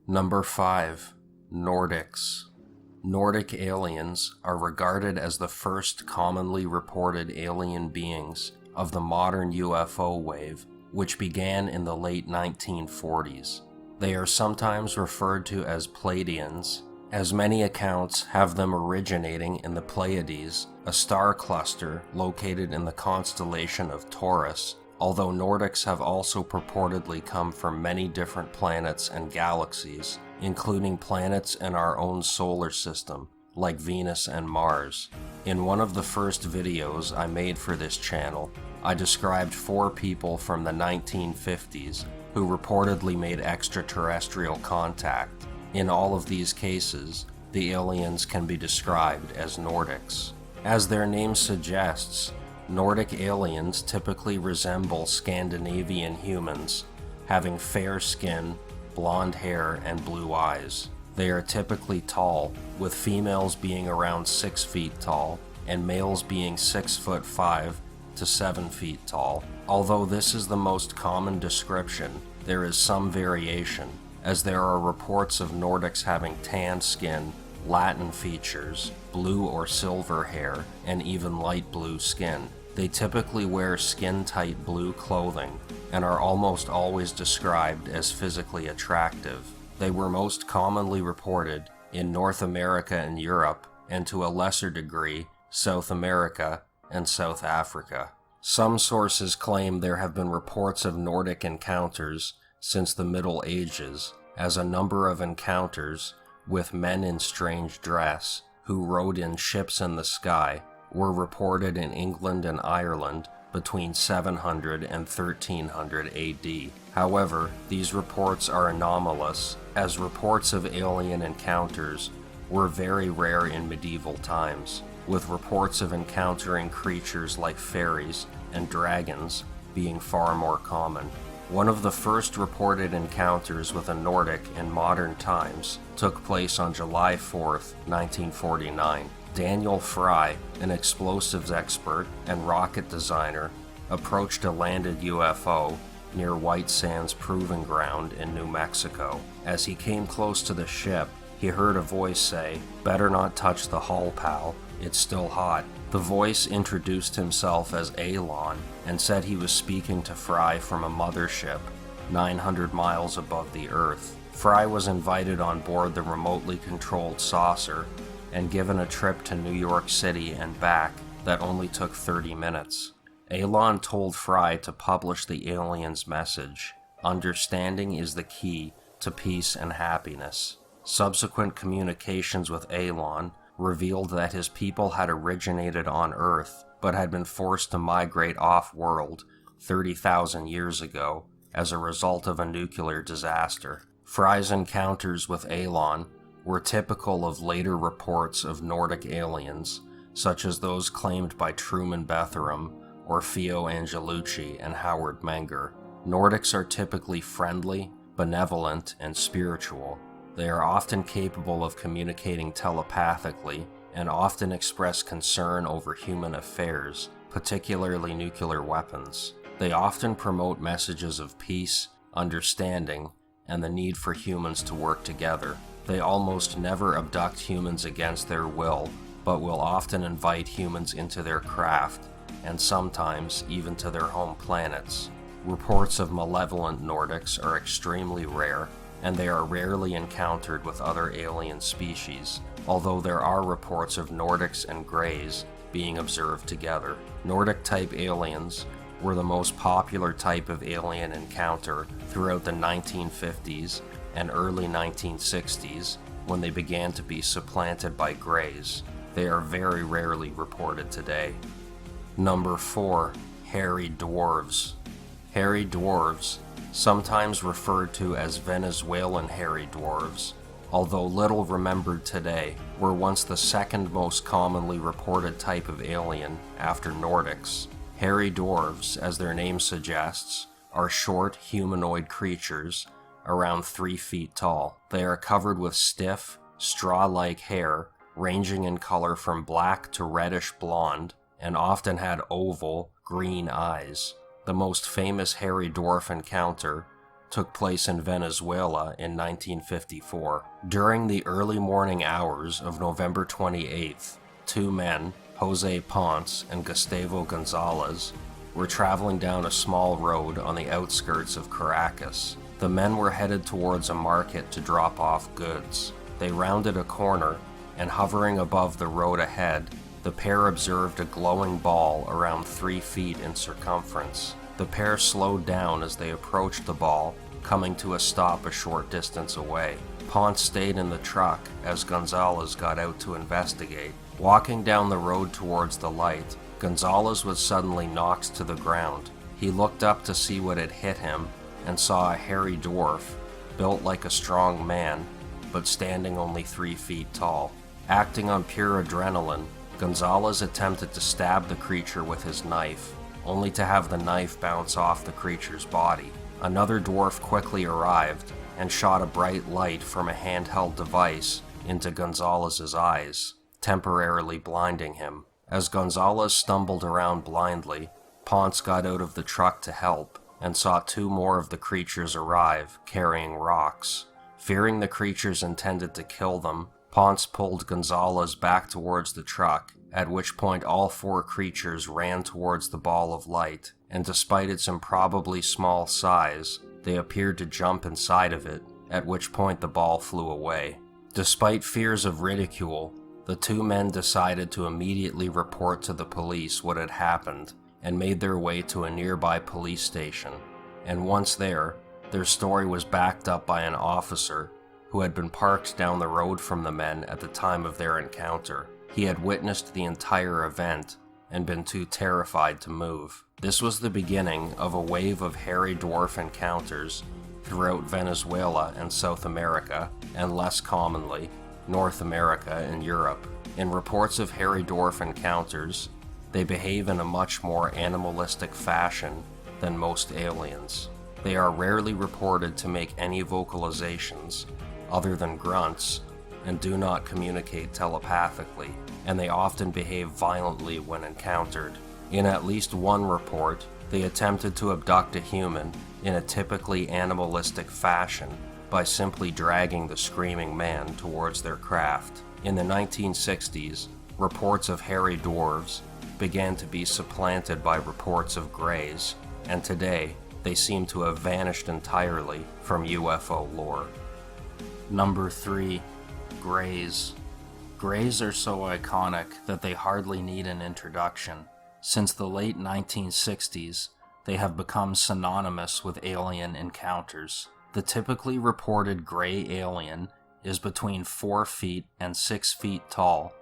Number 5. Nordics. Nordic aliens are regarded as the first commonly reported alien beings of the modern UFO wave, which began in the late 1940s. They are sometimes referred to as Pleiadians, as many accounts have them originating in the Pleiades, a star cluster located in the constellation of Taurus, although Nordics have also purportedly come from many different planets and galaxies, including planets in our own solar system, like Venus and Mars. In one of the first videos I made for this channel, I described 4 people from the 1950s who reportedly made extraterrestrial contact. In all of these cases, the aliens can be described as Nordics. As their name suggests, Nordic aliens typically resemble Scandinavian humans, having fair skin, blonde hair, and blue eyes. They are typically tall, with females being around 6 feet tall, and males being 6'5" to 7 feet tall. Although this is the most common description, there is some variation, as there are reports of Nordics having tanned skin, Latin features, blue or silver hair, and even light blue skin. They typically wear skin-tight blue clothing and are almost always described as physically attractive. They were most commonly reported in North America and Europe, and to a lesser degree, South America and South Africa. Some sources claim there have been reports of Nordic encounters since the Middle Ages, as a number of encounters with men in strange dress who rode in ships in the sky were reported in England and Ireland between 700 and 1300 AD. However, these reports are anomalous, as reports of alien encounters were very rare in medieval times, with reports of encountering creatures like fairies and dragons being far more common. One of the first reported encounters with a Nordic in modern times took place on July 4th, 1949. Daniel Fry, an explosives expert and rocket designer, approached a landed UFO near White Sands Proving Ground in New Mexico. As he came close to the ship, he heard a voice say, "Better not touch the hull, pal. It's still hot." The voice introduced himself as Alon and said he was speaking to Fry from a mothership 900 miles above the Earth. Fry was invited on board the remotely controlled saucer and given a trip to New York City and back that only took 30 minutes. Alon told Fry to publish the alien's message: "Understanding is the key to peace and happiness." Subsequent communications with Alon revealed that his people had originated on Earth, but had been forced to migrate off-world 30,000 years ago as a result of a nuclear disaster. Fry's encounters with Alon were typical of later reports of Nordic aliens, such as those claimed by Truman Bethurum, Orfeo Angelucci, and Howard Menger. Nordics are typically friendly, benevolent, and spiritual. They are often capable of communicating telepathically and often express concern over human affairs, particularly nuclear weapons. They often promote messages of peace, understanding, and the need for humans to work together. They almost never abduct humans against their will, but will often invite humans into their craft, and sometimes even to their home planets. Reports of malevolent Nordics are extremely rare, and they are rarely encountered with other alien species, although there are reports of Nordics and Greys being observed together. Nordic-type aliens were the most popular type of alien encounter throughout the 1950s and early 1960s, when they began to be supplanted by Greys. They are very rarely reported today. Number 4. Hairy dwarves. Hairy dwarves, sometimes referred to as Venezuelan hairy dwarves, although little remembered today, were once the second most commonly reported type of alien after Nordics. Hairy dwarves, as their name suggests, are short humanoid creatures around 3 feet tall. They are covered with stiff, straw-like hair, ranging in color from black to reddish blonde, and often had oval, green eyes. The most famous hairy dwarf encounter took place in Venezuela in 1954. During the early morning hours of November 28th, two men, Jose Ponce and Gustavo Gonzalez, were traveling down a small road on the outskirts of Caracas. The men were headed towards a market to drop off goods. They rounded a corner, and hovering above the road ahead, the pair observed a glowing ball around 3 feet in circumference. The pair slowed down as they approached the ball, coming to a stop a short distance away. Ponce stayed in the truck as Gonzalez got out to investigate. Walking down the road towards the light, Gonzalez was suddenly knocked to the ground. He looked up to see what had hit him and saw a hairy dwarf, built like a strong man, but standing only 3 feet tall. Acting on pure adrenaline, Gonzalez attempted to stab the creature with his knife, only to have the knife bounce off the creature's body. Another dwarf quickly arrived and shot a bright light from a handheld device into Gonzalez's eyes, temporarily blinding him. As Gonzalez stumbled around blindly, Ponce got out of the truck to help and saw 2 more of the creatures arrive, carrying rocks. Fearing the creatures intended to kill them, Ponce pulled Gonzalez back towards the truck, at which point all 4 creatures ran towards the ball of light, and despite its improbably small size, they appeared to jump inside of it, at which point the ball flew away. Despite fears of ridicule, the 2 men decided to immediately report to the police what had happened and made their way to a nearby police station. And once there, their story was backed up by an officer who had been parked down the road from the men at the time of their encounter. He had witnessed the entire event and been too terrified to move. This was the beginning of a wave of hairy dwarf encounters throughout Venezuela and South America, and less commonly, North America and Europe. In reports of hairy dwarf encounters, they behave in a much more animalistic fashion than most aliens. They are rarely reported to make any vocalizations other than grunts and do not communicate telepathically, and they often behave violently when encountered. In at least one report, they attempted to abduct a human in a typically animalistic fashion by simply dragging the screaming man towards their craft. In the 1960s, reports of hairy dwarves began to be supplanted by reports of greys, and today they seem to have vanished entirely from UFO lore. Number 3. Greys. Greys are so iconic that they hardly need an introduction. Since the late 1960s, they have become synonymous with alien encounters. The typically reported gray alien is between 4 feet and 6 feet tall,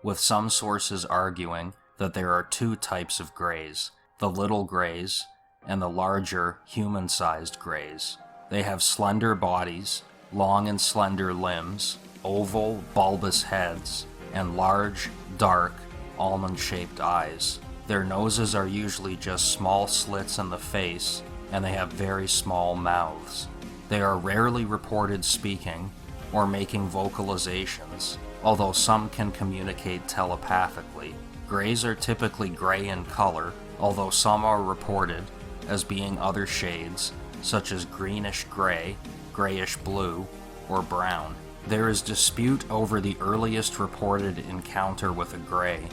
with some sources arguing that there are 2 types of greys, the little greys and the larger human-sized greys. They have slender bodies, long and slender limbs, oval, bulbous heads, and large, dark, almond-shaped eyes. Their noses are usually just small slits in the face, and they have very small mouths. They are rarely reported speaking or making vocalizations, although some can communicate telepathically. Greys are typically gray in color, although some are reported as being other shades, such as greenish gray, grayish blue, or brown. There is dispute over the earliest reported encounter with a gray.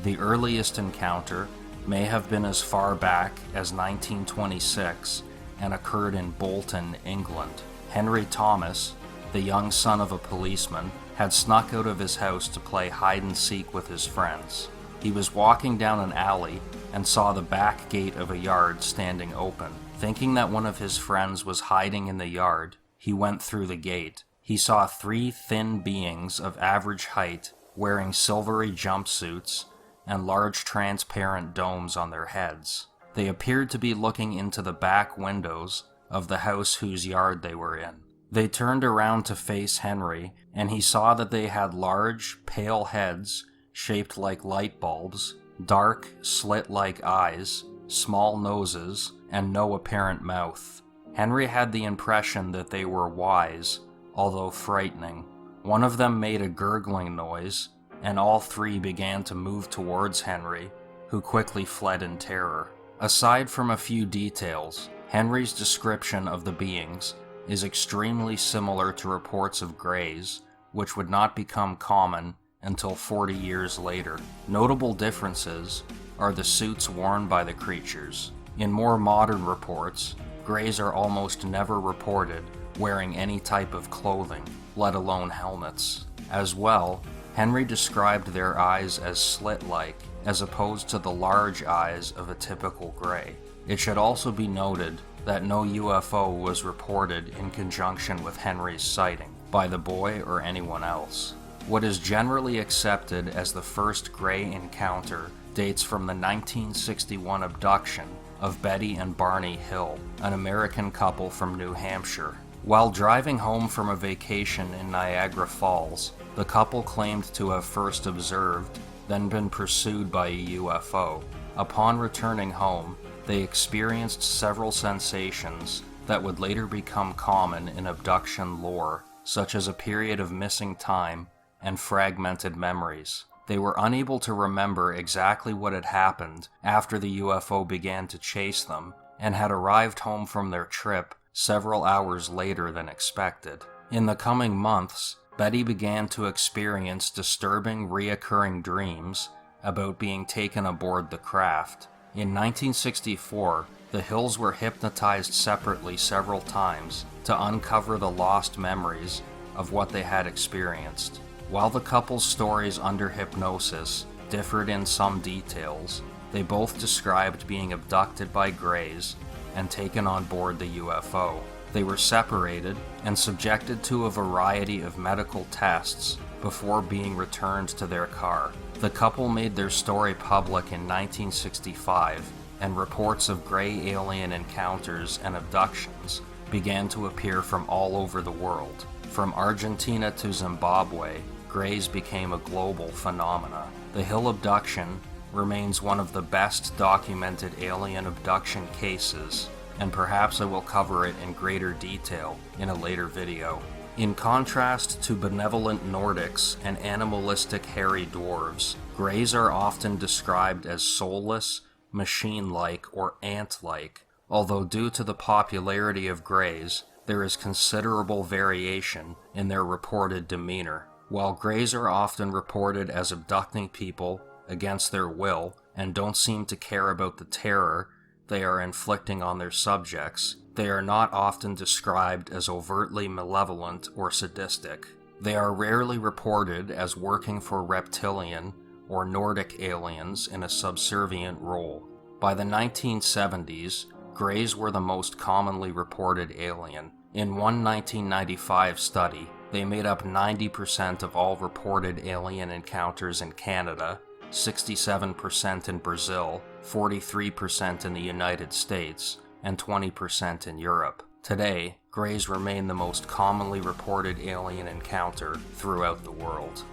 The earliest encounter may have been as far back as 1926 and occurred in Bolton, England. Henry Thomas, the young son of a policeman, had snuck out of his house to play hide-and-seek with his friends. He was walking down an alley and saw the back gate of a yard standing open. Thinking that one of his friends was hiding in the yard, he went through the gate. He saw 3 thin beings of average height wearing silvery jumpsuits and large transparent domes on their heads. They appeared to be looking into the back windows of the house whose yard they were in. They turned around to face Henry, and he saw that they had large, pale heads shaped like light bulbs, dark, slit-like eyes, small noses, and no apparent mouth. Henry had the impression that they were wise, although frightening. One of them made a gurgling noise, and all 3 began to move towards Henry, who quickly fled in terror. Aside from a few details, Henry's description of the beings is extremely similar to reports of greys, which would not become common until 40 years later. Notable differences are the suits worn by the creatures. In more modern reports, greys are almost never reported wearing any type of clothing, let alone helmets. As well, Henry described their eyes as slit-like, as opposed to the large eyes of a typical grey. It should also be noted that no UFO was reported in conjunction with Henry's sighting by the boy or anyone else. What is generally accepted as the first grey encounter dates from the 1961 abduction of Betty and Barney Hill, an American couple from New Hampshire. While driving home from a vacation in Niagara Falls, the couple claimed to have first observed, then been pursued by a UFO. Upon returning home, they experienced several sensations that would later become common in abduction lore, such as a period of missing time and fragmented memories. They were unable to remember exactly what had happened after the UFO began to chase them, and had arrived home from their trip several hours later than expected. In the coming months, Betty began to experience disturbing, reoccurring dreams about being taken aboard the craft. In 1964, the Hills were hypnotized separately several times to uncover the lost memories of what they had experienced. While the couple's stories under hypnosis differed in some details, they both described being abducted by greys and taken on board the UFO. They were separated and subjected to a variety of medical tests before being returned to their car. The couple made their story public in 1965, and reports of grey alien encounters and abductions began to appear from all over the world. From Argentina to Zimbabwe, greys became a global phenomena. The Hill abduction remains one of the best documented alien abduction cases, and perhaps I will cover it in greater detail in a later video. In contrast to benevolent Nordics and animalistic hairy dwarves, greys are often described as soulless, machine-like, or ant-like, although due to the popularity of greys, there is considerable variation in their reported demeanor. While greys are often reported as abducting people against their will and don't seem to care about the terror they are inflicting on their subjects, they are not often described as overtly malevolent or sadistic. They are rarely reported as working for reptilian or Nordic aliens in a subservient role. By the 1970s, greys were the most commonly reported alien. In one 1995 study, they made up 90% of all reported alien encounters in Canada, 67% in Brazil, 43% in the United States, and 20% in Europe. Today, greys remain the most commonly reported alien encounter throughout the world.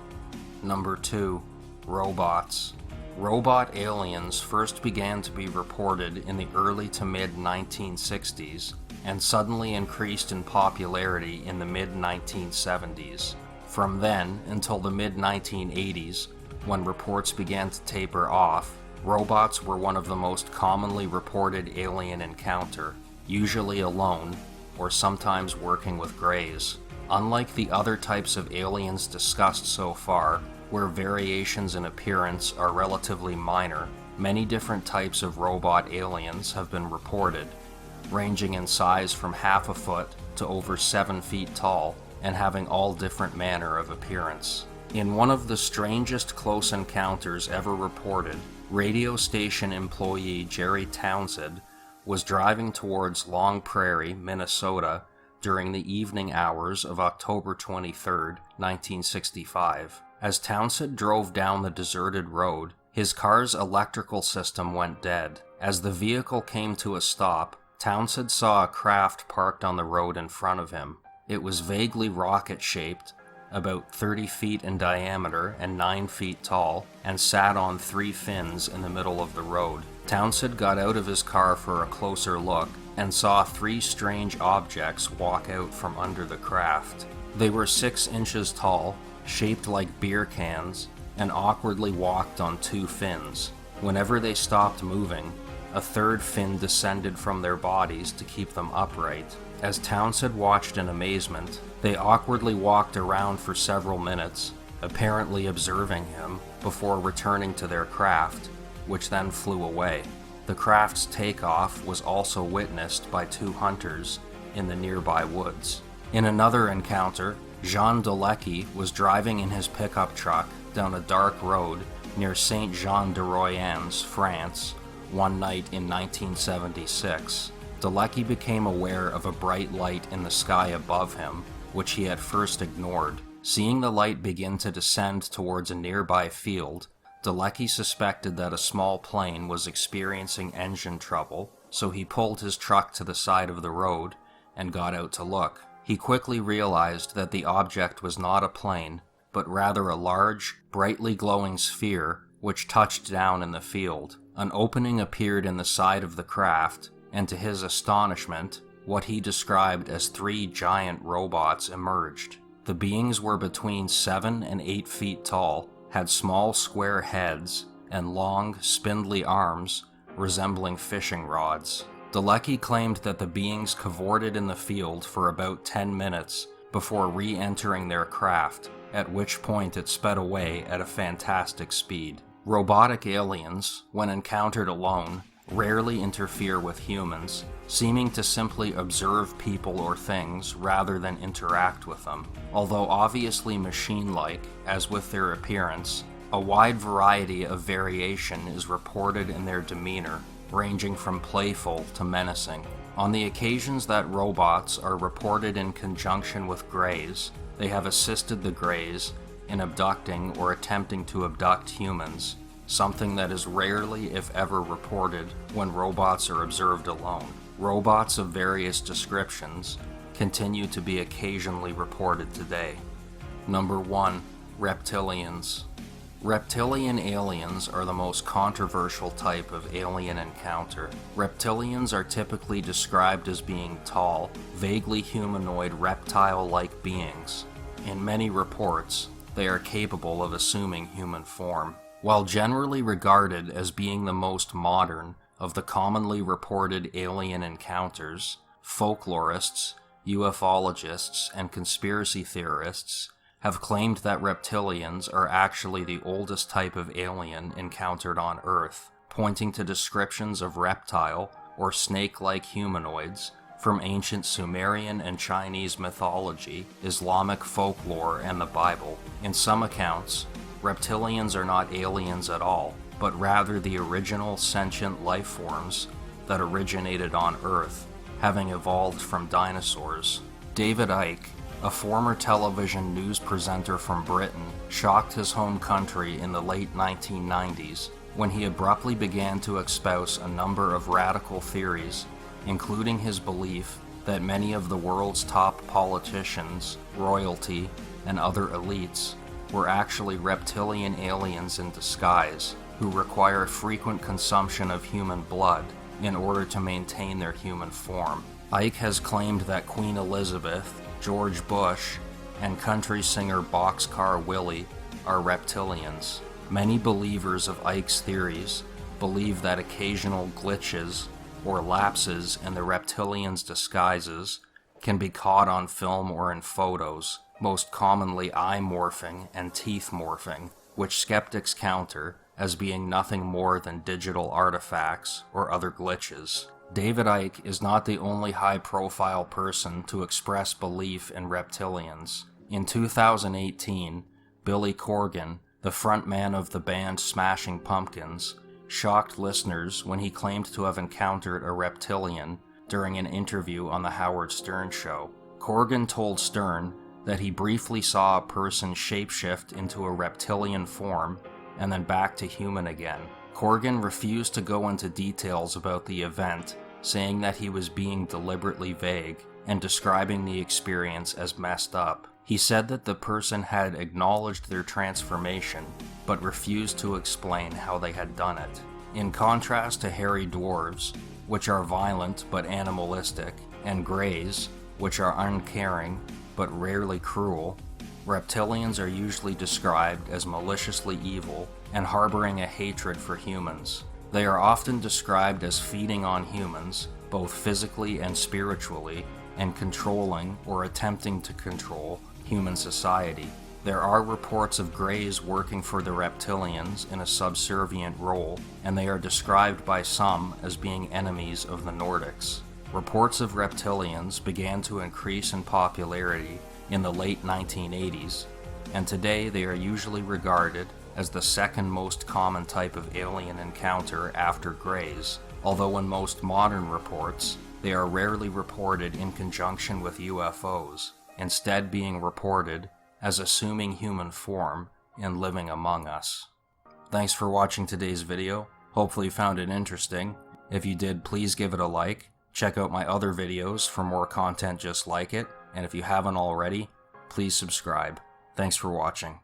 Number 2. Robots. Robot aliens first began to be reported in the early to mid-1960s and suddenly increased in popularity in the mid-1970s. From then until the mid-1980s, when reports began to taper off, robots were one of the most commonly reported alien encounter, usually alone, or sometimes working with greys. Unlike the other types of aliens discussed so far, where variations in appearance are relatively minor, many different types of robot aliens have been reported, ranging in size from half a foot to over 7 feet tall, and having all different manner of appearance. In one of the strangest close encounters ever reported, radio station employee Jerry Townsend was driving towards Long Prairie, Minnesota during the evening hours of October 23, 1965. As Townsend drove down the deserted road, his car's electrical system went dead. As the vehicle came to a stop, Townsend saw a craft parked on the road in front of him. It was vaguely rocket-shaped, about 30 feet in diameter and 9 feet tall, and sat on 3 fins in the middle of the road. Townsend got out of his car for a closer look and saw 3 strange objects walk out from under the craft. They were 6 inches tall, shaped like beer cans, and awkwardly walked on 2 fins. Whenever they stopped moving, a third fin descended from their bodies to keep them upright. As Townsend watched in amazement, they awkwardly walked around for several minutes, apparently observing him, before returning to their craft, which then flew away. The craft's takeoff was also witnessed by 2 hunters in the nearby woods. In another encounter, Jean Delecki was driving in his pickup truck down a dark road near Saint-Jean-de-Royans, France, one night in 1976. Delecki became aware of a bright light in the sky above him, which he at first ignored. Seeing the light begin to descend towards a nearby field, Delecki suspected that a small plane was experiencing engine trouble, so he pulled his truck to the side of the road and got out to look. He quickly realized that the object was not a plane, but rather a large, brightly glowing sphere which touched down in the field. An opening appeared in the side of the craft, and to his astonishment, what he described as 3 giant robots emerged. The beings were between 7 and 8 feet tall, had small square heads, and long, spindly arms resembling fishing rods. Delecki claimed that the beings cavorted in the field for about 10 minutes before re-entering their craft, at which point it sped away at a fantastic speed. Robotic aliens, when encountered alone, rarely interfere with humans, seeming to simply observe people or things rather than interact with them. Although obviously machine-like, as with their appearance, a wide variety of variation is reported in their demeanor, ranging from playful to menacing. On the occasions that robots are reported in conjunction with Greys, they have assisted the Greys in abducting or attempting to abduct humans, something that is rarely, if ever, reported when robots are observed alone. Robots of various descriptions continue to be occasionally reported today. Number 1. Reptilians. Reptilian aliens are the most controversial type of alien encounter. Reptilians are typically described as being tall, vaguely humanoid reptile-like beings. In many reports, they are capable of assuming human form. While generally regarded as being the most modern of the commonly reported alien encounters, folklorists, ufologists, and conspiracy theorists have claimed that reptilians are actually the oldest type of alien encountered on Earth, pointing to descriptions of reptile or snake-like humanoids from ancient Sumerian and Chinese mythology, Islamic folklore, and the Bible. In some accounts, reptilians are not aliens at all, but rather the original sentient life forms that originated on Earth, having evolved from dinosaurs. David Icke, a former television news presenter from Britain, shocked his home country in the late 1990s when he abruptly began to espouse a number of radical theories, including his belief that many of the world's top politicians, royalty, and other elites were actually reptilian aliens in disguise who require frequent consumption of human blood in order to maintain their human form. Icke has claimed that Queen Elizabeth, George Bush, and country singer Boxcar Willie are reptilians. Many believers of Icke's theories believe that occasional glitches or lapses in the reptilians' disguises can be caught on film or in photos, most commonly eye morphing and teeth morphing, which skeptics counter as being nothing more than digital artifacts or other glitches. David Icke is not the only high-profile person to express belief in reptilians. In 2018, Billy Corgan, the frontman of the band Smashing Pumpkins, shocked listeners when he claimed to have encountered a reptilian during an interview on The Howard Stern Show. Corgan told Stern that he briefly saw a person shapeshift into a reptilian form and then back to human again. Corgan refused to go into details about the event, saying that he was being deliberately vague and describing the experience as messed up. He said that the person had acknowledged their transformation, but refused to explain how they had done it. In contrast to hairy dwarves, which are violent but animalistic, and greys, which are uncaring but rarely cruel, reptilians are usually described as maliciously evil and harboring a hatred for humans. They are often described as feeding on humans, both physically and spiritually, and controlling or attempting to control human society. There are reports of Greys working for the reptilians in a subservient role, and they are described by some as being enemies of the Nordics. Reports of reptilians began to increase in popularity in the late 1980s, and today they are usually regarded as the second most common type of alien encounter after Greys, although in most modern reports, they are rarely reported in conjunction with UFOs, instead being reported as assuming human form and living among us. Thanks for watching today's video. Hopefully you found it interesting. If you did, please give it a like. Check out my other videos for more content just like it, and if you haven't already, please subscribe. Thanks for watching.